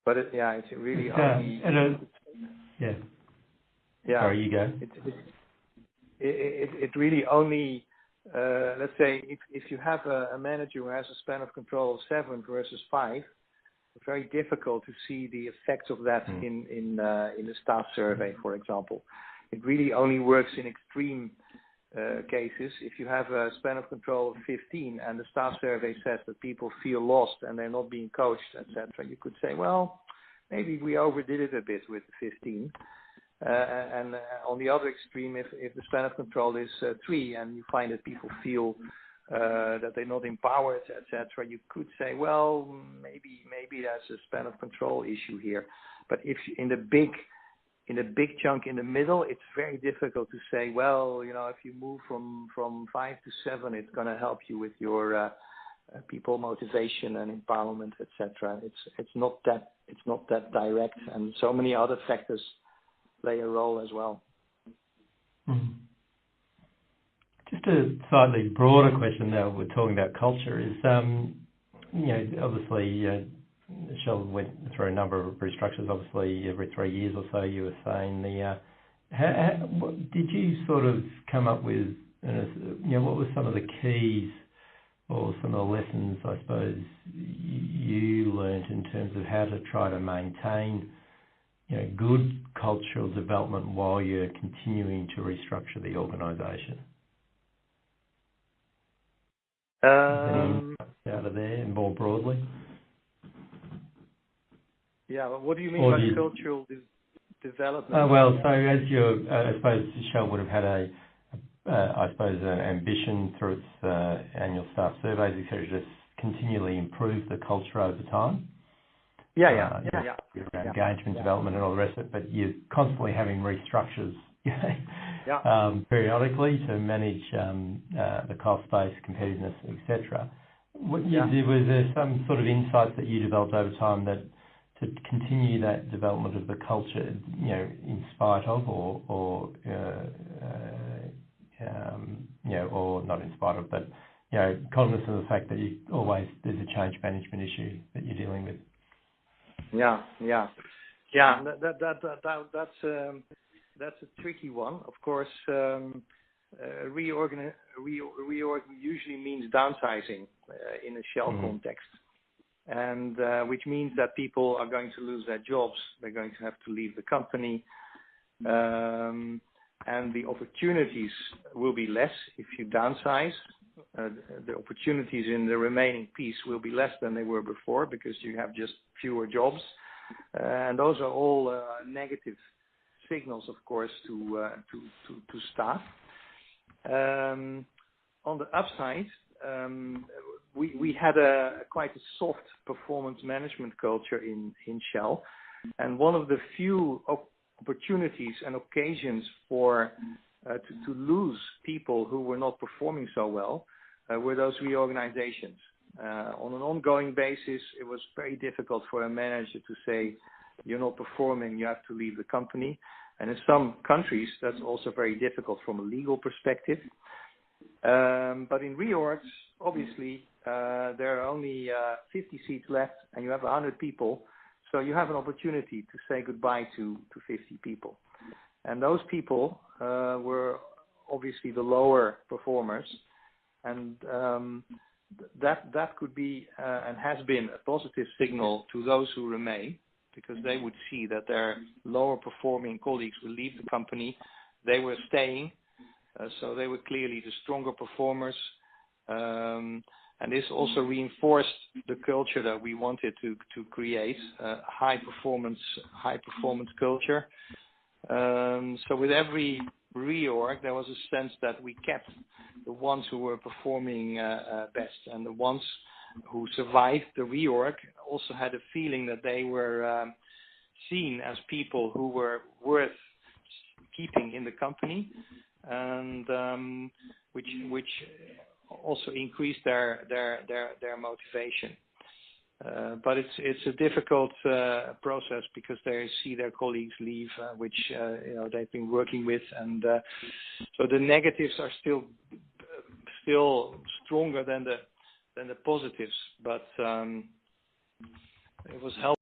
But it's really only. Yeah. Sorry, you go. It really only. Let's say if you have a manager who has a span of control of 7 versus 5, it's very difficult to see the effects of that in the staff survey, for example. It really only works in extreme cases. If you have a span of control of 15 and the staff survey says that people feel lost and they're not being coached, etc., you could say, well, maybe we overdid it a bit with the 15. And on the other extreme, if the span of control is 3 and you find that people feel that they're not empowered, etc., you could say, well, maybe there's a span of control issue here. But if in the big chunk in the middle, it's very difficult to say, well, if you move from 5 to 7, it's going to help you with your people motivation and empowerment, etc. It's not that direct, and so many other factors play a role as well. Just a slightly broader question now, we're talking about culture, is, obviously Shell went through a number of restructures, obviously every 3 years or so, you were saying. Did you sort of come up with, what were some of the keys or some of the lessons, I suppose, you learned in terms of how to try to maintain good cultural development while you're continuing to restructure the organisation? Out of there and more broadly? Yeah, what do you mean by cultural development? So as I suppose Shell would have had an ambition through its annual staff surveys, etc., to just continually improve the culture over time. Engagement, development, and all the rest of it. But you're constantly having restructures, periodically to manage the cost base, competitiveness, etc. Was there some sort of insights that you developed over time that to continue that development of the culture, in spite of, or not in spite of, but cognizant of the fact that there's a change management issue that you're dealing with? That's a tricky one. Of course, reorg usually means downsizing in a Shell context, and which means that people are going to lose their jobs. They're going to have to leave the company, and the opportunities will be less if you downsize. The opportunities in the remaining piece will be less than they were before because you have just fewer jobs, and those are all negative signals, of course, to staff. On the upside, we had quite a soft performance management culture in Shell, and one of the few opportunities and occasions for to lose people who were not performing so well were those reorganizations. On an ongoing basis, it was very difficult for a manager to say, you're not performing, you have to leave the company. And in some countries, that's also very difficult from a legal perspective. But in reorgs, obviously, there are only 50 seats left and you have 100 people. So you have an opportunity to say goodbye to 50 people. And those people were obviously the lower performers. And that could be and has been a positive signal to those who remain, because they would see that their lower performing colleagues will leave the company. They were staying, so they were clearly the stronger performers. And this also reinforced the culture that we wanted to create, high performance culture. So with every reorg, there was a sense that we kept the ones who were performing best, and the ones who survived the reorg also had a feeling that they were seen as people who were worth keeping in the company, and which also increased their motivation. But it's a difficult process because they see their colleagues leave, which they've been working with, and so the negatives are still stronger than the positives. But it was helpful.